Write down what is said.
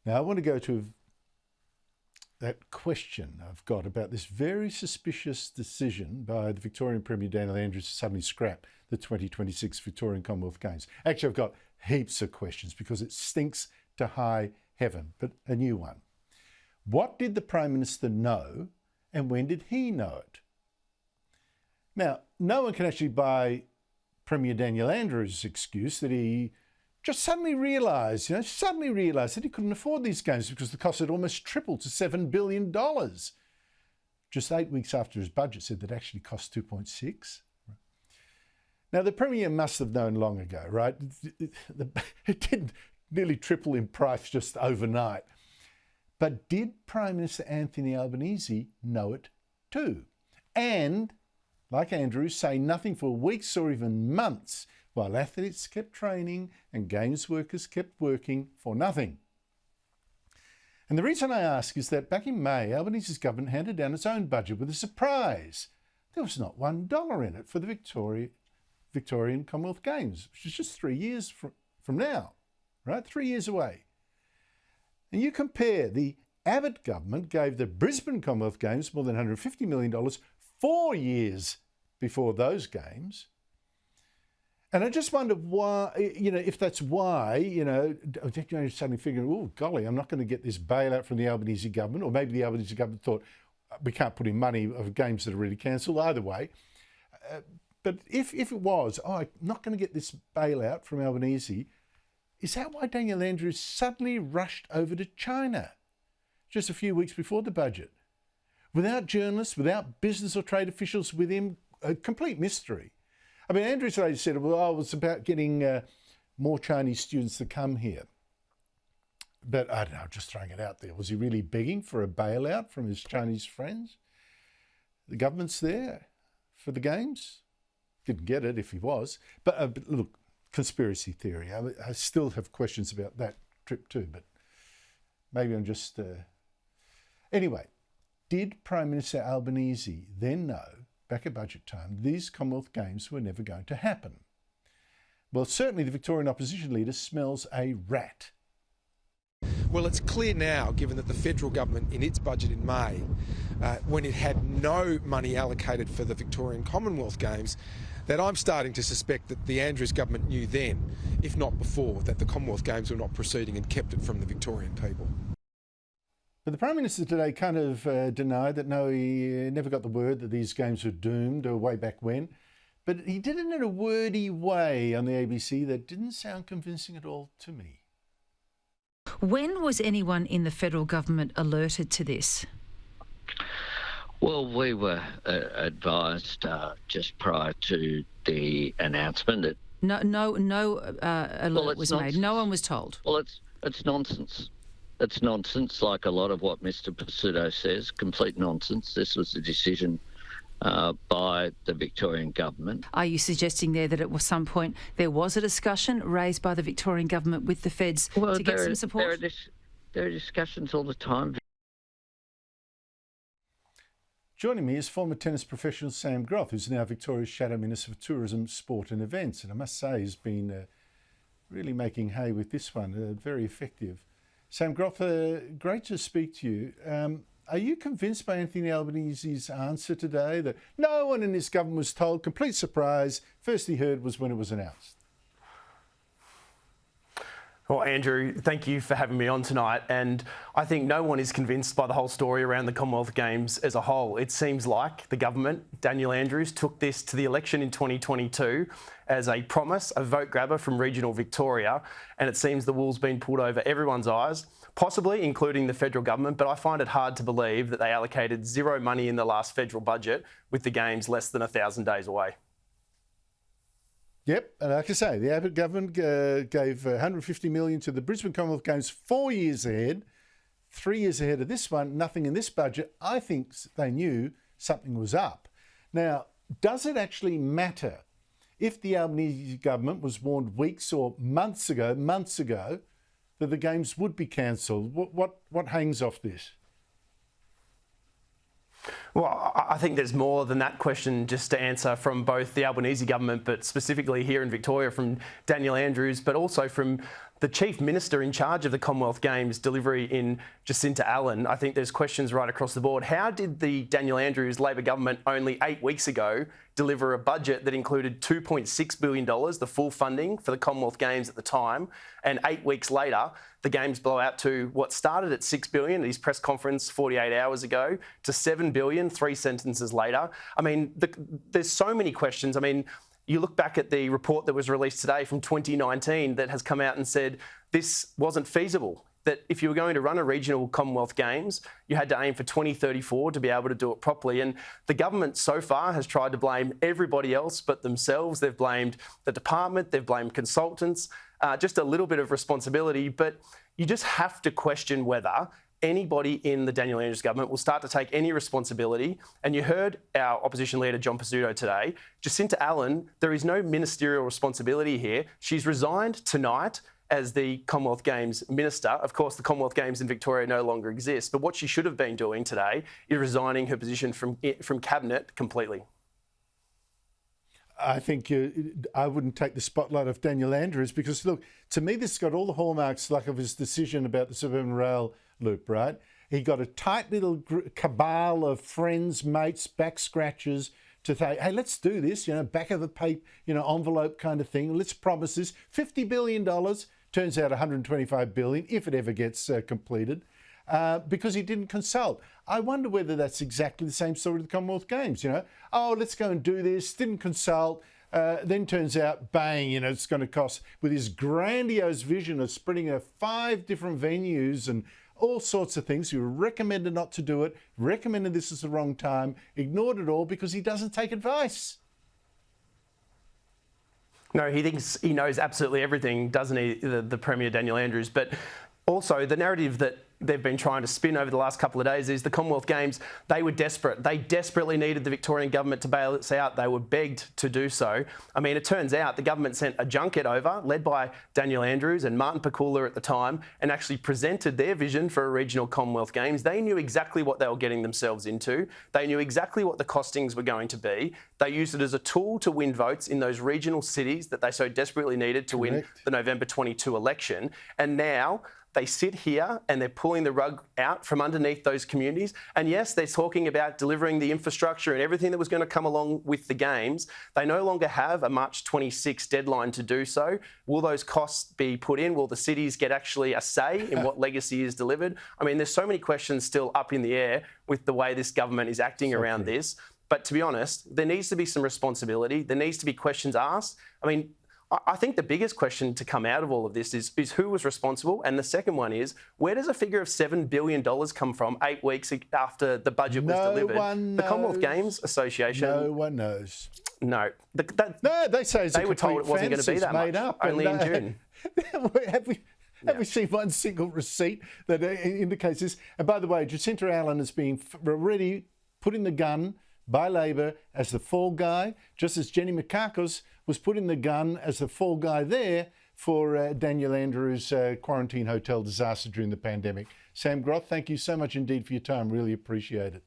Now, I want to go to that question I've got about this very suspicious decision by the Victorian Premier Daniel Andrews to suddenly scrap the 2026 Victorian Commonwealth Games. Actually, I've got heaps of questions because it stinks to high heaven, but a new one. What did the Prime Minister know and when did he know it? Now, no one can actually buy Premier Daniel Andrews' excuse that he just suddenly realised that he couldn't afford these games because the cost had almost tripled to $7 billion. Just 8 weeks after his budget said that actually cost 2.6. Now, the Premier must have known long ago, right? It didn't nearly triple in price just overnight. But did Prime Minister Anthony Albanese know it too? And, like Andrews, say nothing for weeks or even months while athletes kept training and games workers kept working for nothing. And the reason I ask is that back in May, Albanese's government handed down its own budget with a surprise. There was not $1 in it for the Victorian Commonwealth Games, which is just 3 years from now, right? 3 years away. And you compare, the Abbott government gave the Brisbane Commonwealth Games more than $150 million 4 years before those games. And I just wonder why, if that's why, suddenly figuring, oh, golly, I'm not going to get this bailout from the Albanese government, or maybe the Albanese government thought we can't put in money of games that are already cancelled, either way. But if it was, I'm not going to get this bailout from Albanese, is that why Daniel Andrews suddenly rushed over to China just a few weeks before the budget? Without journalists, without business or trade officials with him, a complete mystery. I mean, Andrews already said, well, it's about getting more Chinese students to come here. But I don't know, just throwing it out there. Was he really begging for a bailout from his Chinese friends? The government's there for the games? Didn't get it if he was. But look, conspiracy theory. I still have questions about that trip too, but maybe I'm just... Anyway, did Prime Minister Albanese then know, back at budget time, these Commonwealth Games were never going to happen? Well, certainly the Victorian opposition leader smells a rat. Well, it's clear now, given that the federal government in its budget in May, when it had no money allocated for the Victorian Commonwealth Games, that I'm starting to suspect that the Andrews government knew then, if not before, that the Commonwealth Games were not proceeding and kept it from the Victorian people. But the Prime Minister today kind of denied that, no, he never got the word that these games were doomed or way back when. But he did it in a wordy way on the ABC that didn't sound convincing at all to me. When was anyone in the federal government alerted to this? Well, we were advised just prior to the announcement. No alert was made. No one was told. Well, it's nonsense. It's nonsense, like a lot of what Mr. Pasuto says, complete nonsense. This was a decision by the Victorian government. Are you suggesting there that at some point there was a discussion raised by the Victorian government with the feds to get some support? There are discussions all the time. Joining me is former tennis professional Sam Groth, who's now Victoria's Shadow Minister for Tourism, Sport and Events. And I must say he's been really making hay with this one, very effective. Sam Groth, great to speak to you. Are you convinced by Anthony Albanese's answer today that no one in this government was told? Complete surprise. First he heard was when it was announced. Well, Andrew, thank you for having me on tonight. And I think no one is convinced by the whole story around the Commonwealth Games as a whole. It seems like the government, Daniel Andrews, took this to the election in 2022 as a promise, a vote grabber from regional Victoria. And it seems the wool's been pulled over everyone's eyes, possibly including the federal government. But I find it hard to believe that they allocated zero money in the last federal budget with the Games less than 1,000 days away. Yep, and like I say, the Abbott government gave $150 million to the Brisbane Commonwealth Games 4 years ahead, 3 years ahead of this one, nothing in this budget. I think they knew something was up. Now, does it actually matter if the Albanese government was warned weeks or months ago, that the Games would be cancelled? What hangs off this? Well, I think there's more than that question just to answer from both the Albanese government, but specifically here in Victoria from Daniel Andrews, but also from the Chief Minister in charge of the Commonwealth Games delivery in Jacinta Allen, I think there's questions right across the board. How did the Daniel Andrews Labor government only 8 weeks ago deliver a budget that included $2.6 billion, the full funding for the Commonwealth Games at the time, and 8 weeks later, the Games blow out to what started at $6 billion at his press conference 48 hours ago to $7 billion 3 sentences later? I mean, there's so many questions. I mean, you look back at the report that was released today from 2019 that has come out and said this wasn't feasible, that if you were going to run a regional Commonwealth Games, you had to aim for 2034 to be able to do it properly. And the government so far has tried to blame everybody else but themselves. They've blamed the department, they've blamed consultants, just a little bit of responsibility. But you just have to question whether anybody in the Daniel Andrews government will start to take any responsibility. And you heard our opposition leader, John Pizzuto, today. Jacinta Allen, there is no ministerial responsibility here. She's resigned tonight as the Commonwealth Games Minister. Of course, the Commonwealth Games in Victoria no longer exist, but what she should have been doing today is resigning her position from Cabinet completely. I think I wouldn't take the spotlight off Daniel Andrews because, look, to me, this has got all the hallmarks like of his decision about the suburban rail loop, right? He got a tight little cabal of friends, mates, back scratchers to say, hey, let's do this, back of a paper, envelope kind of thing. Let's promise this. $50 billion, turns out $125 billion, if it ever gets completed, because he didn't consult. I wonder whether that's exactly the same story with the Commonwealth Games, Oh, let's go and do this, didn't consult. Then turns out, bang, it's going to cost, with his grandiose vision of spreading 5 different venues and all sorts of things. He recommended not to do it, recommended this is the wrong time, ignored it all because he doesn't take advice. No, he thinks he knows absolutely everything, doesn't he, the Premier Daniel Andrews? But also the narrative that they've been trying to spin over the last couple of days is the Commonwealth Games, they were desperate. They desperately needed the Victorian government to bail us out. They were begged to do so. I mean, it turns out the government sent a junket over, led by Daniel Andrews and Martin Pakula at the time, and actually presented their vision for a regional Commonwealth Games. They knew exactly what they were getting themselves into. They knew exactly what the costings were going to be. They used it as a tool to win votes in those regional cities that they so desperately needed to win the November 22 election. And now they sit here and they're pulling the rug out from underneath those communities. And yes, they're talking about delivering the infrastructure and everything that was going to come along with the Games. They no longer have a March 26 deadline to do so. Will those costs be put in? Will the cities get actually a say in what legacy is delivered? I mean, there's so many questions still up in the air with the way this government is acting around this. But to be honest, there needs to be some responsibility. There needs to be questions asked. I mean, I think the biggest question to come out of all of this is who was responsible? And the second one is, where does a figure of $7 billion come from 8 weeks after the budget was delivered? The Commonwealth Games Association. No one knows. No. No, they say it's they were told it wasn't going to be that much, up, only in June. Have we seen one single receipt that indicates this? And by the way, Jacinta Allen has been already put in the gun by Labor as the fall guy, just as Jenny Mikakos was put in the gun as the fall guy there for Daniel Andrews' quarantine hotel disaster during the pandemic. Sam Groth, thank you so much indeed for your time. Really appreciate it.